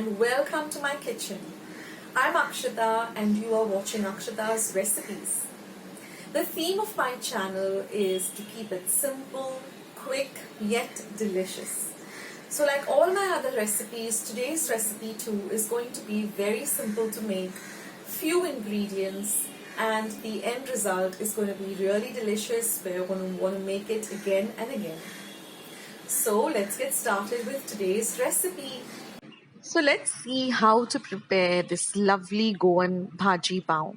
and welcome to my kitchen. I'm Akshata and you are watching Akshata's Recipes. The theme of my channel is to keep it simple, quick, yet delicious. So like all my other recipes, today's recipe too is going to be very simple to make, few ingredients, and the end result is going to be really delicious where you're going to want to make it again and again. So let's get started with today's recipe. So let's see how to prepare this lovely Goan Bhaji Pav.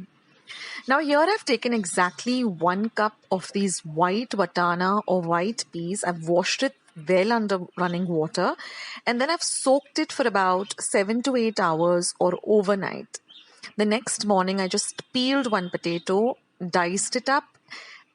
Now here I've taken exactly 1 cup of these white vatana or white peas. I've washed it well under running water and then I've soaked it for about 7 to 8 hours or overnight. The next morning I just peeled 1 potato, diced it up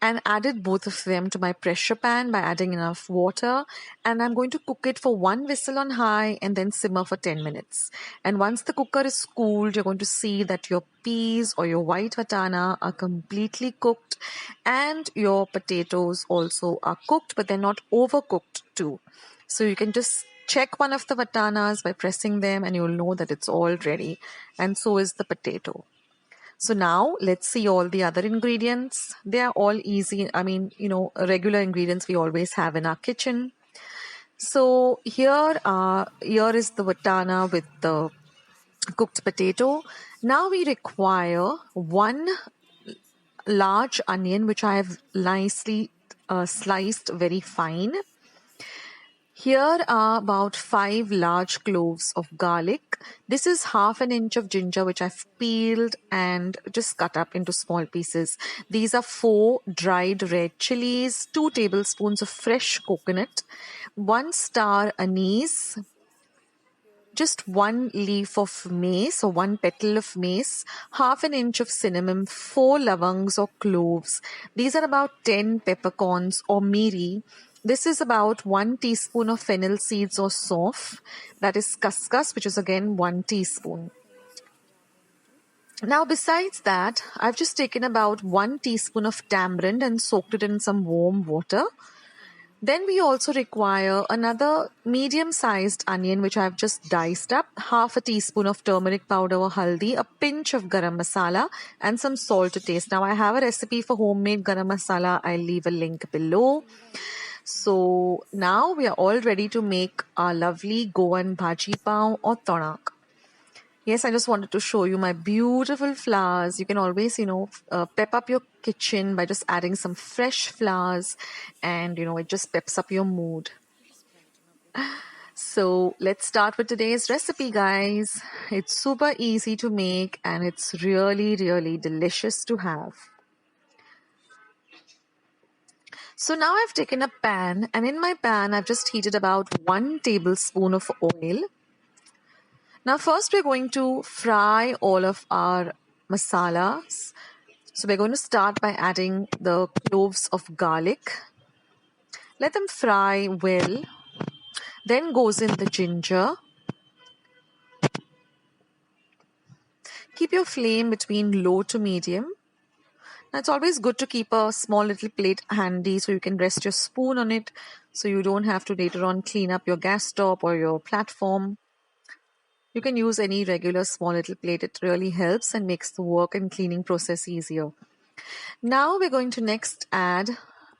and added both of them to my pressure pan by adding enough water, and I'm going to cook it for 1 whistle on high and then simmer for 10 minutes. And once the cooker is cooled, you're going to see that your peas or your white vatana are completely cooked and your potatoes also are cooked, but they're not overcooked too. So you can just check one of the vatanas by pressing them and you'll know that it's all ready, and so is the potato. So now let's see all the other ingredients. They are all easy. Regular ingredients we always have in our kitchen. So here is the vatana with the cooked potato. Now we require 1 large onion, which I have nicely sliced very fine. Here are about 5 large cloves of garlic. This is half an inch of ginger which I've peeled and just cut up into small pieces. These are 4 dried red chillies, 2 tablespoons of fresh coconut, 1 star anise, just 1 leaf of mace or 1 petal of mace, half an inch of cinnamon, 4 lavangs or cloves. These are about 10 peppercorns or miri. This is about 1 teaspoon of fennel seeds or saunf. That is khus, which is again 1 teaspoon. Now besides that, I've just taken about 1 teaspoon of tamarind and soaked it in some warm water. Then we also require another medium-sized onion which I've just diced up, half a teaspoon of turmeric powder or haldi, a pinch of garam masala and some salt to taste. Now I have a recipe for homemade garam masala. I'll leave a link below. So now we are all ready to make our lovely Goan Bhaji Pav or Tonak. Yes, I just wanted to show you my beautiful flowers. You can always, pep up your kitchen by just adding some fresh flowers and, it just peps up your mood. So let's start with today's recipe, guys. It's super easy to make and it's really, really delicious to have. So now I've taken a pan and in my pan I've just heated about 1 tablespoon of oil. Now first we're going to fry all of our masalas. So we're going to start by adding the cloves of garlic. Let them fry well. Then goes in the ginger. Keep your flame between low to medium. Now it's always good to keep a small little plate handy so you can rest your spoon on it so you don't have to later on clean up your gas stop or your platform. You can use any regular small little plate. It really helps and makes the work and cleaning process easier. Now we're going to next add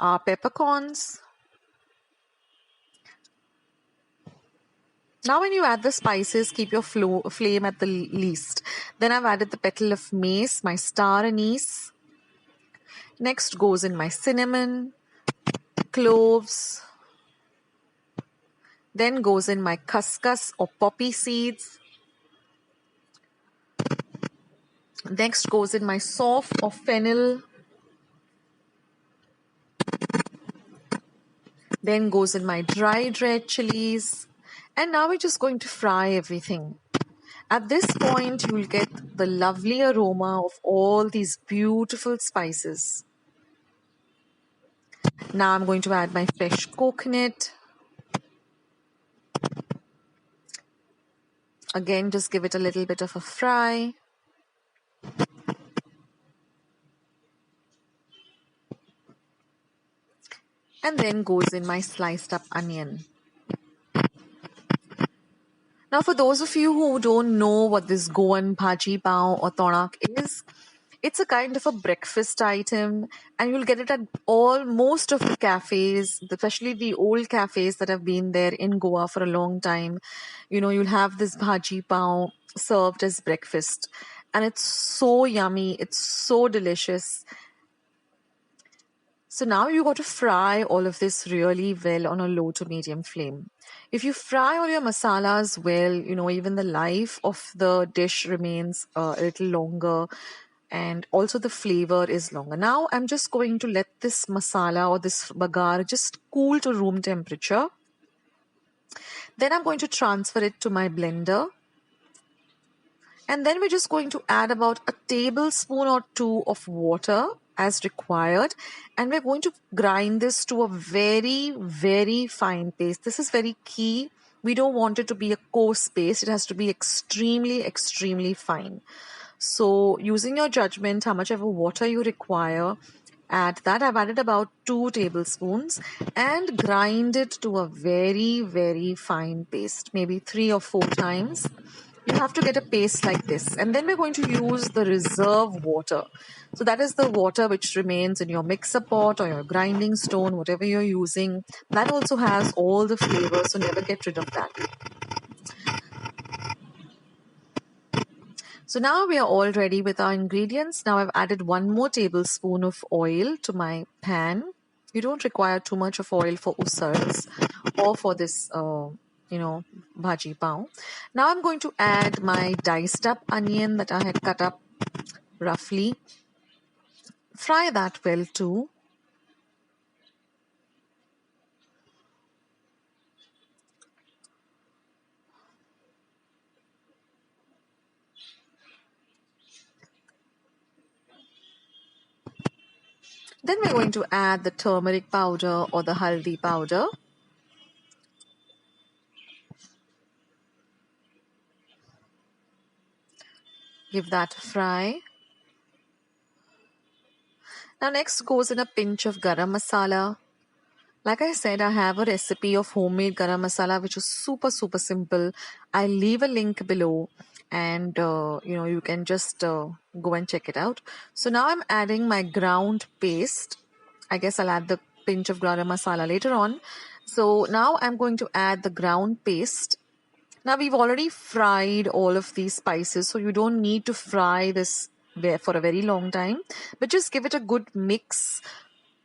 our peppercorns. Now when you add the spices, keep your flame at the least. Then I've added the petal of mace, my star anise. Next goes in my cinnamon, cloves. Then goes in my khus or poppy seeds. Next goes in my saunf or fennel. Then goes in my dried red chillies. And now we're just going to fry everything. At this point, you will get the lovely aroma of all these beautiful spices. Now I'm going to add my fresh coconut. Again, just give it a little bit of a fry. And then goes in my sliced up onion. Now, for those of you who don't know what this Goan Bhaji Pav or Tonak is, it's a kind of a breakfast item, and you'll get it at most of the cafes, especially the old cafes that have been there in Goa for a long time. You'll have this Bhaji Pav served as breakfast, and it's so yummy, it's so delicious. So now you got to fry all of this really well on a low to medium flame. If you fry all your masalas well, even the life of the dish remains a little longer, and also the flavor is longer. Now I'm just going to let this masala or this bagar just cool to room temperature. Then I'm going to transfer it to my blender. And then we're just going to add about a tablespoon or two of water as required. And we're going to grind this to a very, very fine paste. This is very key. We don't want it to be a coarse paste. It has to be extremely, extremely fine. So using your judgment, how much ever water you require, add that. I've added about 2 tablespoons and grind it to a very, very fine paste, maybe 3 or 4 times. You have to get a paste like this. And then we're going to use the reserve water. So that is the water which remains in your mixer pot or your grinding stone, whatever you're using. That also has all the flavors, so never get rid of that. So now we are all ready with our ingredients. Now I've added 1 more tablespoon of oil to my pan. You don't require too much of oil for usars or for this Bhaji Pav. Now I'm going to add my diced up onion that I had cut up roughly. Fry that well too. Then we're going to add the turmeric powder or the haldi powder. Give that a fry. Now next goes in a pinch of garam masala. Like I said, I have a recipe of homemade garam masala which is super, super simple. I'll leave a link below, and you can just go and check it out. So now I'm adding my ground paste. I guess I'll add the pinch of garam masala later on. So now I'm going to add the ground paste. Now we've already fried all of these spices, so you don't need to fry this for a very long time, but just give it a good mix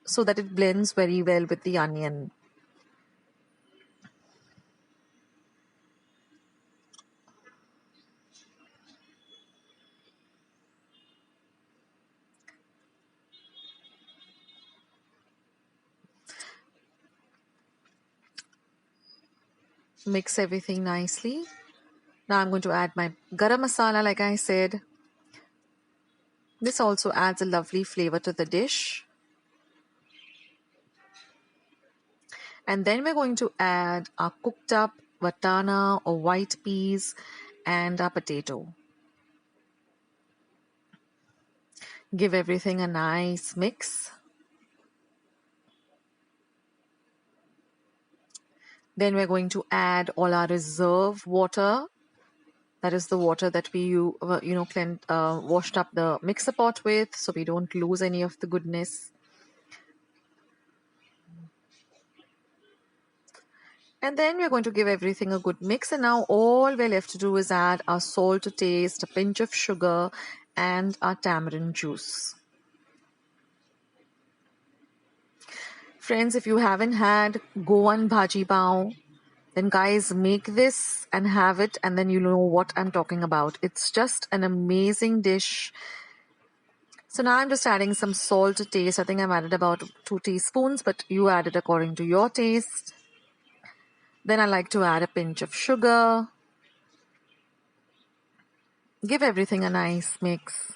so that it blends very well with the onion. Mix everything nicely. Now I'm going to add my garam masala, like I said. This also adds a lovely flavor to the dish. And then we're going to add our cooked up vatana or white peas and our potato. Give everything a nice mix. Then we're going to add all our reserve water. That is the water that we washed up the mixer pot with, so we don't lose any of the goodness. And then we're going to give everything a good mix. And now all we're left to do is add our salt to taste, a pinch of sugar, and our tamarind juice. Friends, if you haven't had Goan Bhaji Pav, then guys, make this and have it, and then you know what I'm talking about. It's just an amazing dish. So now I'm just adding some salt to taste. I think I've added about 2 teaspoons, but you add it according to your taste. Then I like to add a pinch of sugar. Give everything a nice mix.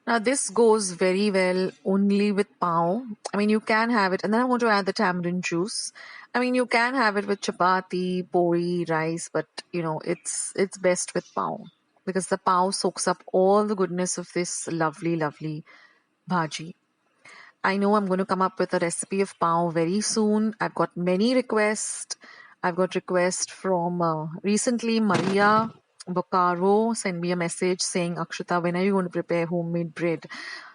Now this goes very well only with pav. I mean, you can have it, and then I'm going to add the tamarind juice. I mean, you can have it with chapati, puri, rice, but it's best with pav because the pav soaks up all the goodness of this lovely, lovely bhaji. I know I'm going to come up with a recipe of pav very soon. I've got many requests. I've got requests from recently Maria Bocaro sent me a message saying, Akshata, when are you going to prepare homemade bread?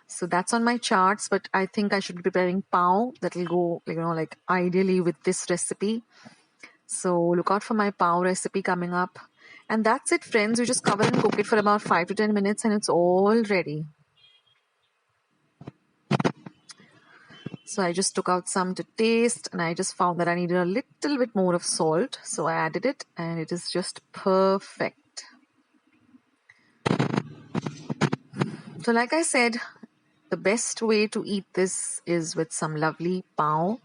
So that's on my charts, but I think I should be preparing pav that will go, like ideally with this recipe. So look out for my pav recipe coming up. And that's it, friends. You just cover and cook it for about 5 to 10 minutes and it's all ready. So I just took out some to taste and I just found that I needed a little bit more of salt. So I added it and it is just perfect. So like I said, the best way to eat this is with some lovely pav.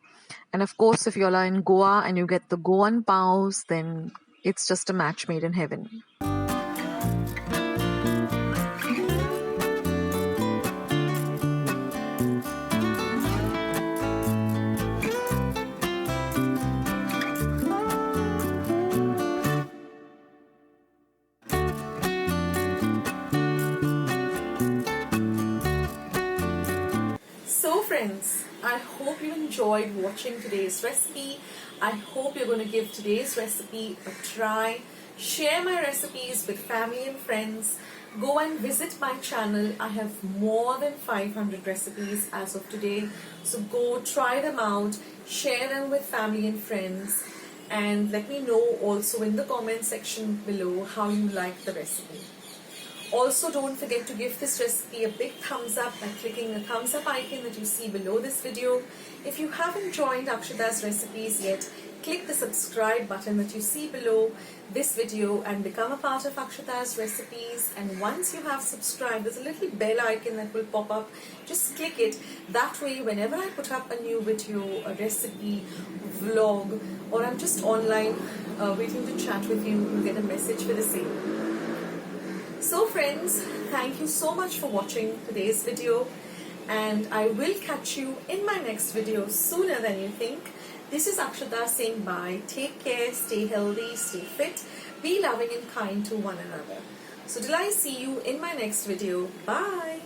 And of course, if you all are in Goa and you get the Goan pavs, then it's just a match made in heaven. So friends, I hope you enjoyed watching today's recipe. I hope you're going to give today's recipe a try. Share my recipes with family and friends. Go and visit my channel. I have more than 500 recipes as of today. So go try them out, share them with family and friends, and let me know also in the comment section below how you like the recipe. Also, don't forget to give this recipe a big thumbs up by clicking the thumbs up icon that you see below this video. If you haven't joined Akshata's recipes yet, click the subscribe button that you see below this video and become a part of Akshata's recipes. And once you have subscribed, there's a little bell icon that will pop up. Just click it. That way, whenever I put up a new video, a recipe, vlog, or I'm just online waiting to chat with you, you'll get a message for the same. So friends, thank you so much for watching today's video, and I will catch you in my next video sooner than you think. This is Akshata saying bye. Take care, stay healthy, stay fit, be loving and kind to one another. So till I see you in my next video, bye.